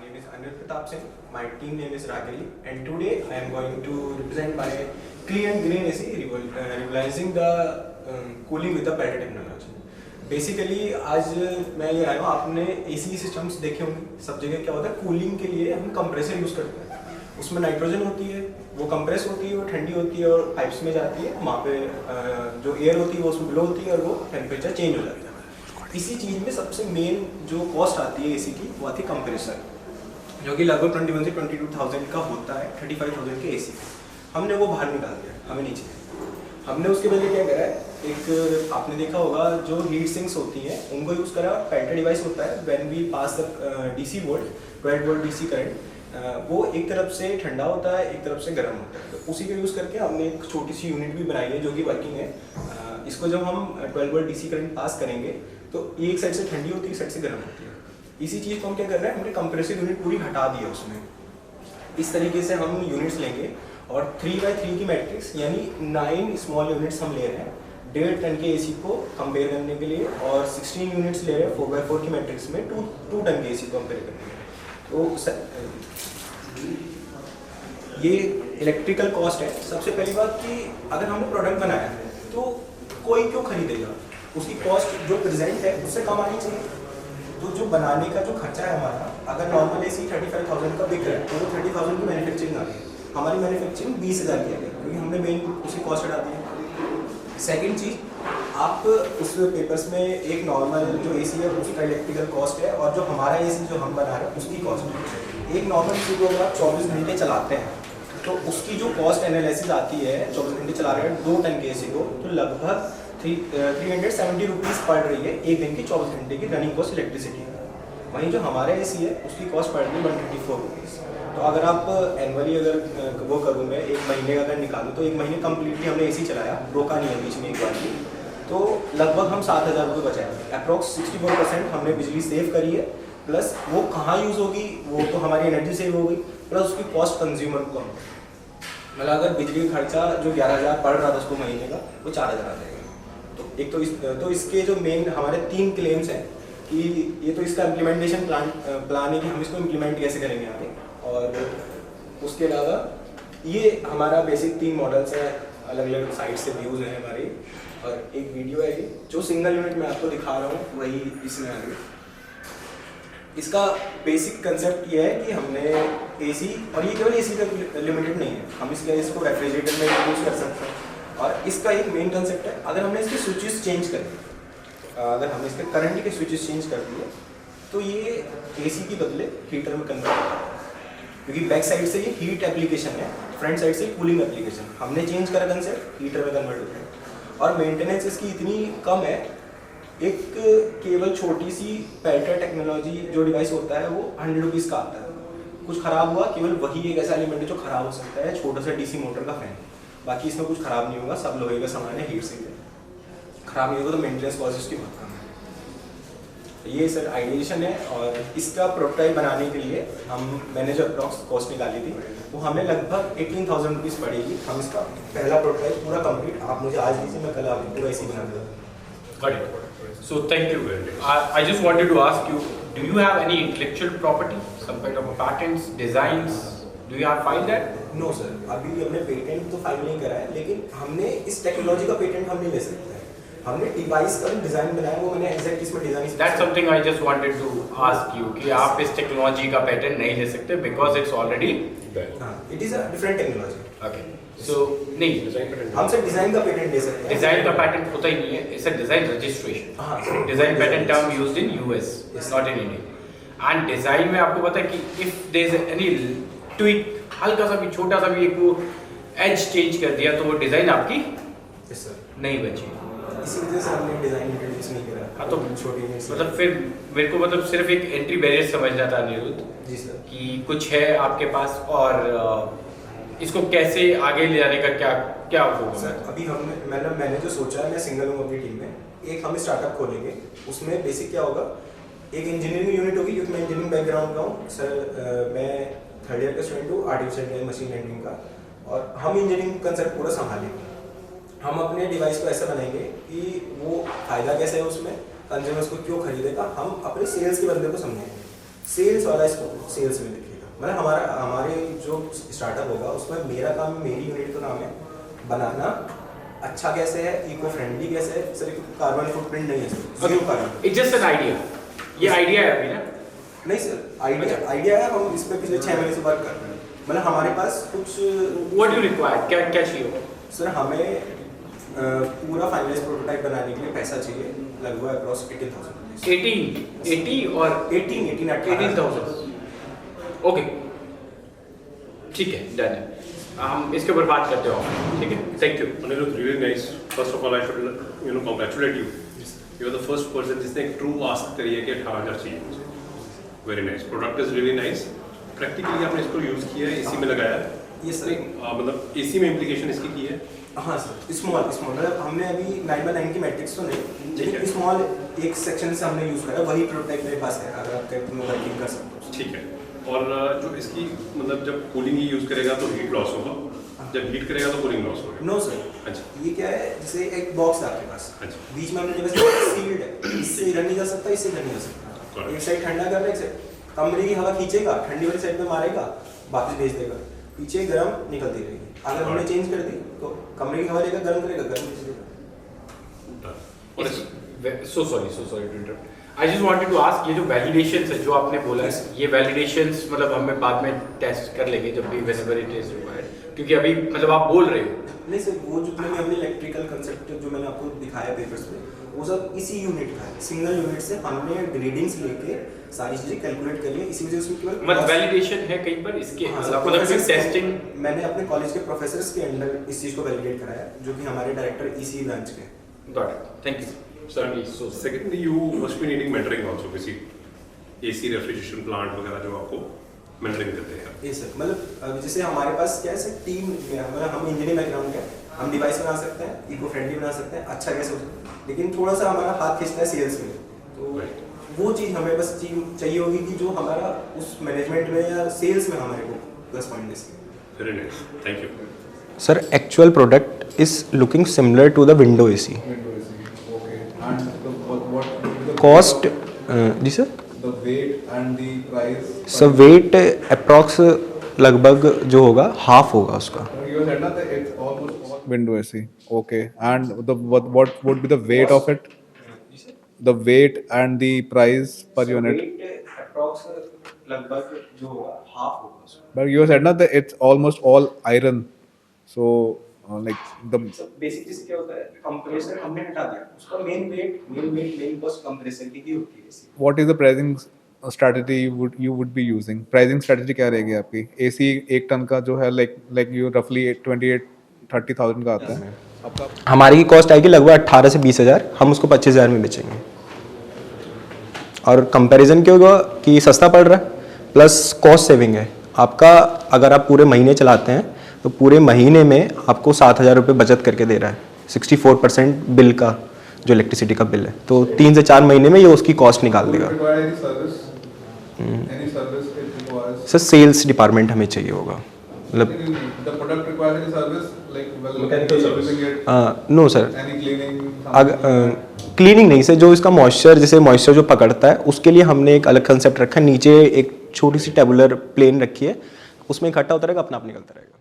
name is Anil Pratap Singh. My team name is Ragili, and today I am going to represent my clean green AC, revolutionizing the cooling with the pellet technology. Basically आज मैं ये आया हूँ, आपने AC systems देखे होंगे सब जगह। क्या होता है, कूलिंग के लिए हम कंप्रेसर यूज़ करते हैं। उसमें नाइट्रोजन होती है, वो कंप्रेस होती है, वो ठंडी होती है और पाइप्स में जाती है। वहाँ पे जो एयर होती है वो उसमें ब्लो होती है और वो टेम्परेचर चेंज हो जाता है। इसी चीज़ में सबसे मेन जो कॉस्ट आती है एसी की, वो आती है कंप्रेसर, जो कि लगभग 21 से 22,000 का होता है 35,000 के एसी। हमने वो बाहर निकाल दिया, हमें नहीं चाहिए। हमने उसके बदले क्या करा है, एक आपने देखा होगा जो हीट सिंक्स होती हैं उनको यूज़ करा। पेल्टर डिवाइस होता है, when we pass the DC volt 12 volt DC current, वो एक तरफ से ठंडा होता है, एक तरफ से गर्म होता है। तो उसी को यूज़ करके हमने एक छोटी सी यूनिट भी बनाई है जो कि वर्किंग है। इसको जब हम 12 वोल्ट डीसी करंट पास करेंगे तो एक साइड से ठंडी होती है, एक साइड से गर्म होती है। इसी चीज़ को हम क्या कर रहे हैं, हमने कंप्रेसिव यूनिट पूरी हटा दी है उसमें। इस तरीके से हम यूनिट्स लेंगे और 3x3 की मैट्रिक्स यानी 9 स्मॉल यूनिट्स हम ले रहे हैं 1.5 टन के एसी को कंपेयर करने के लिए, और 16 यूनिट्स ले रहे हैं 4x4 की मैट्रिक्स में 2 टन के एसी को कंपेयर करने के लिए। तो ये इलेक्ट्रिकल कॉस्ट है। सबसे पहली बात कि अगर हमने प्रोडक्ट बनाया है तो कोई क्यों खरीदेगा, उसकी कॉस्ट जो प्रेजेंट है उससे कम आनी चाहिए। तो जो बनाने का जो खर्चा है हमारा, अगर नॉर्मल एसी 35,000 का बिक रहा है तो वो 30,000 की मैन्युफैक्चरिंग आ गई। हमारी मैन्युफैक्चरिंग 20,000 की आ गई, क्योंकि हमने मेन उसी कॉस्ट हटा दी है। सेकेंड चीज़, आप उस पेपर्स में एक नॉर्मल जो एसी है उसका इलेक्ट्रिकल कॉस्ट है, और जो हमारा एसी जो हम बना रहे हैं उसकी कॉस्ट है। एक नॉर्मल एसी को अगर आप 24 घंटे चलाते हैं तो उसकी जो कॉस्ट एनालिसिस आती है, 24 घंटे चला रहे हैं 2 टन के एसी को, तो लगभग 370 रुपीज़ पड़ रही है एक दिन की 24 घंटे की रनिंग कॉस्ट इलेक्ट्रिसिटी। वहीं जो हमारे एसी है उसकी कॉस्ट पड़ रही है 134 रुपीज़। तो अगर आप एनुअली अगर वो करूँ, मैं एक महीने का अगर निकालूँ तो एक महीने कम्प्लीटली हमने एसी चलाया, रोका नहीं है बीच में एक बार भी, तो लगभग हम 7,000 रुपये बचाएंगे। अप्रॉक्स 64% हमने बिजली सेव करी है। प्लस वो कहाँ यूज़ होगी, वो तो हमारी एनर्जी सेव होगी, प्लस उसकी कॉस्ट कंज्यूमर को कम। मतलब अगर बिजली का खर्चा जो 11,000 पड़ रहा था उसको महीने का, वो 4,000 आ जाएगा। तो एक तो इसके जो मेन हमारे 3 क्लेम्स हैं कि ये तो इसका इम्प्लीमेंटेशन प्लान है कि हम इसको इम्प्लीमेंट कैसे करेंगे आगे, और उसके अलावा ये हमारा बेसिक 3 मॉडल्स हैं, अलग अलग साइट से व्यूज़ हैं हमारे, और एक वीडियो है ये जो सिंगल यूनिट में आपको दिखा रहा हूँ, वही इसमें आ गई। इसका बेसिक कंसेप्ट ये है कि हमने एसी, और ये केवल एसी तक लिमिटेड नहीं है, हम इसको रेफ्रिजरेटर में यूज़ कर सकते हैं। और इसका एक मेन कंसेप्ट है, अगर हमने इसके स्विचेस चेंज कर दिए, अगर हमने इसके करंट के स्विचेस चेंज कर दिए तो ये एसी के बदले हीटर में कन्वर्ट होता है, क्योंकि बैक साइड से ये हीट एप्लीकेशन है, फ्रंट साइड से कूलिंग एप्लीकेशन। हमने चेंज करा कंसेप्ट, हीटर में कन्वर्ट होता है। और मेंटेनेंस इसकी इतनी कम है, एक केवल छोटी सी पेल्टर टेक्नोलॉजी जो डिवाइस होता है वो 100 रुपीज़ का आता है। कुछ ख़राब हुआ, केवल वही एक ऐसा एलिमेंट है जो ख़राब हो सकता है, छोटा सा डीसी मोटर का फैन। बाकी इसमें कुछ ख़राब नहीं होगा, सब लोहे का सामान है, हीट सिंक है। ख़राब नहीं होगा तो मेंटेनेंस कॉस्ट इसकी बहुत कम है। ये सर आइडिएशन है, और इसका प्रोटोटाइप बनाने के लिए मैंने जो अप्रॉक्स कॉस्ट निकाली थी वो हमें लगभग 18,000 रुपीज़ पड़ेगी। हम इसका पहला प्रोटोटाइप पूरा कंप्लीट, आप मुझे आज दीजिए, मैं कल आपको पूरा ऐसे ही बना दूँगा। Got it. So thank you very much. I just wanted to ask you, do you have any intellectual property, some kind of patents, designs? Do you have filed that? No sir, अभी हमने patent तो file नहीं करा है, लेकिन हमने इस technology का पेटेंट हम नहीं ले सकते हैं। हमने डिवाइस का डिज़ाइन बनाया, वो मैंने एग्जैक्ट इसमें design. That's something I just wanted to ask you कि आप इस टेक्नोलॉजी का पेटेंट नहीं ले सकते because it's already there. हाँ, it is a different technology. Okay. So नहीं, हम सिर्फ डिज़ाइन का पेटेंट ले सकते हैं। डिज़ाइन का पेटेंट होता ही नहीं है, it's a design registration. हाँ, design patent term used in US, not in India. And design में आपको पता है कि if there is any tweak, हल्का सा भी छोटा सा भी एक वो एज चेंज कर दिया तो वो डिज़ाइन आपकी नहीं बची। इसी वजह से हमने डिज़ाइन इंट्रोड्यूस नहीं करा। हाँ, तो छोटी मतलब फिर मेरे को मतलब सिर्फ एक एंट्री बैरियर समझना था अनिरुद्ध जी सर, कि कुछ है आपके पास, और इसको कैसे आगे ले जाने का क्या होगा सर। अभी मैंने जो सोचा है, मैं सिंगल हूँ अपनी टीम में, एक हम स्टार्टअप खोलेंगे। उसमें बेसिक क्या होगा, एक इंजीनियरिंग यूनिट होगी, क्योंकि मैं इंजीनियरिंग बैकग्राउंड का हूँ सर। मैं 3rd ईयर का स्टूडेंट हूँ आर्टिफिशियल मशीन लर्निंग का, और हम इंजीनियरिंग कंसेप्ट पूरा संभालेंगे। हम अपने डिवाइस को ऐसा बनाएंगे कि वो फ़ायदा कैसे है उसमें, कंज्यूमर्स को क्यों खरीदेगा, हम अपने सेल्स के बंदे को समझेंगे। सेल्स वाला इसको सेल्स में दिखेगा। मतलब हमारे जो स्टार्टअप होगा उसमें मेरा काम, मेरी यूनिट का काम है बनाना अच्छा कैसे है, इको फ्रेंडली कैसे है। सर कार्बन फुटप्रिंट नहीं है sir, zero carbon. It's just an idea, ये आइडिया है अभी ना? नहीं सर, आइडिया है, हम इस पे पिछले 6 महीने से वर्क कर रहे हैं। मतलब हमारे पास कुछ व्हाट यू रिक्वायर, क्या क्या चाहिए? सर हमें पूरा फाइनलाइज प्रोटोटाइप बनाने के लिए पैसा चाहिए लगभग अप्रॉक्स 18,000। 80 और 18,000। ओके, ठीक है, डन है। हम इसके ऊपर बात करते हो, ठीक है, thank you. Anirudh, really nice. First of all, I should congratulate you. You are the first person जिसने एक true ask करी है कि 18,000 चाहिए मुझे. Very nice. Product is really nice. Practically आपने इसको use किया है, AC में लगाया है. Yes, sir. मतलब AC में implication इसकी की है. हाँ सर, स्मॉल मतलब हमने अभी 9x9 की मैट्रिक्स तो नहीं, लेकिन स्मॉल एक सेक्शन से हमने यूज़ करा, वही प्रोटोटाइप मेरे पास है, अगर आप कहीं वर्किंग कर सकते हो। ठीक है। और जो इसकी मतलब जब कूलिंग ही यूज़ करेगा तो हीट लॉस होगा, जब हीट करेगा तो कूलिंग लॉस होगा। नो सर, अच्छा, ये क्या है, जैसे एक बॉक्स है आपके पास, अच्छा, बीच में हमने जगह सील्ड है, इससे इधर नहीं जा सकता, इससे इधर नहीं जा सकता। Correct. एक साइड ठंडा कर रहा है, एक साइड कमरे की हवा खींचेगा, ठंडी वाली साइड पे मारेगा, वापस भेज देगा, पीछे गर्म निकलती रहेगी। अगर हमने चेंज कर दी तो कमरे की हवा लेगा, गर्म करेगा, गर्म भेज देगा। और इस so sorry to interrupt. I just wanted to ask, ये जो वैलिडेशंस है जो आपने बोला है, ये वैलिडेशंस मतलब हमें बाद में टेस्ट कर लेंगे जब भी व्हेनेवर इट इज रिक्वायर्ड, क्योंकि अभी मतलब आप बोल रहे हो। नहीं सर, वो जितने भी हमने इलेक्ट्रिकल कंसेप्ट जो मैंने आपको दिखाया पेपर्स पे, वो सब इसी यूनिट का है। सिंगल यूनिट से हमने ग्रेडिंग्स लेके सारी चीजें कैलकुलेट करी है, इसी वजह से उसमें केवल मतलब वैलिडेशन है कहीं पर इसके हाँ, अलावा मतलब टेस्टिंग मैंने अपने कॉलेज के प्रोफेसर्स के अंडर इस चीज को वैलिडेट कराया, जो कि हमारे डायरेक्टर ईसी ब्रांच के हैं। Got it, thank you sir. So secondly, you must be needing mentoring also, किसी AC रेफ्रिजरेशन प्लांट वगैरह जो आपको mentoring देते हैं। ये सर मतलब जैसे हमारे पास क्या है सर, टीम मतलब हम इंजीनियरिंग बैकग्राउंड के, हम डिवाइस बना सकते हैं, इको फ्रेंडली बना सकते हैं, अच्छा कैसे हो सकता है, लेकिन थोड़ा सा हमारा हाथ खींचता है सेल्स में, तो वो चीज़ हमें बस चाहिए होगी कि जो हमारा उस मैनेजमेंट में या सेल्स में हमारे को प्लस पॉइंट दे सके। Very nice, thank you. Sir actual product is looking similar to the window AC. Okay. And what cost जी sir, the weight and the price? Sir weight approx लगभग जो होगा हाफ होगा उसका। You said that it's almost all window AC. Okay. And what would be the weight of it? The weight and the price per unit. Approx लगभग जो होगा half होगा उसका। But you said that it's almost all iron. So like the basic चीज क्या होता है, compressor हमने हटा दिया, उसका मेन कॉस्ट कंप्रेसर की ही होती है। what is the pricing strategy you would be using? Pricing strategy क्या रहेगी आपकी? AC 1 टन का जो है like you roughly 28-30,000 का आता है। आपका हमारी की कॉस्ट आएगी लगभग 18 से 20,000, हम उसको 25,000 में बेचेंगे। और कंपैरिजन क्या होगा कि सस्ता पड़ रहा है प्लस कॉस्ट सेविंग है आपका। अगर आप पूरे महीने चलाते हैं तो पूरे महीने में आपको 7,000 रुपये बचत करके दे रहा है। 64% बिल का जो इलेक्ट्रिसिटी का बिल है, तो 3 से 4 महीने में ये उसकी कॉस्ट निकाल देगा। require any service? Any service it requires? Sir sales department हमें चाहिए होगा, मतलब The product requires any service like well Mechanical service. using it, no sir, any cleaning? Cleaning नहीं सर, जो इसका मॉइस्चर जैसे मॉइस्चर जो पकड़ता है उसके लिए हमने एक अलग कंसेप्ट रखा है। नीचे एक छोटी सी टेबुलर प्लेन रखी है, उसमें इकट्ठा होता रहेगा, अपना आप निकलता रहेगा।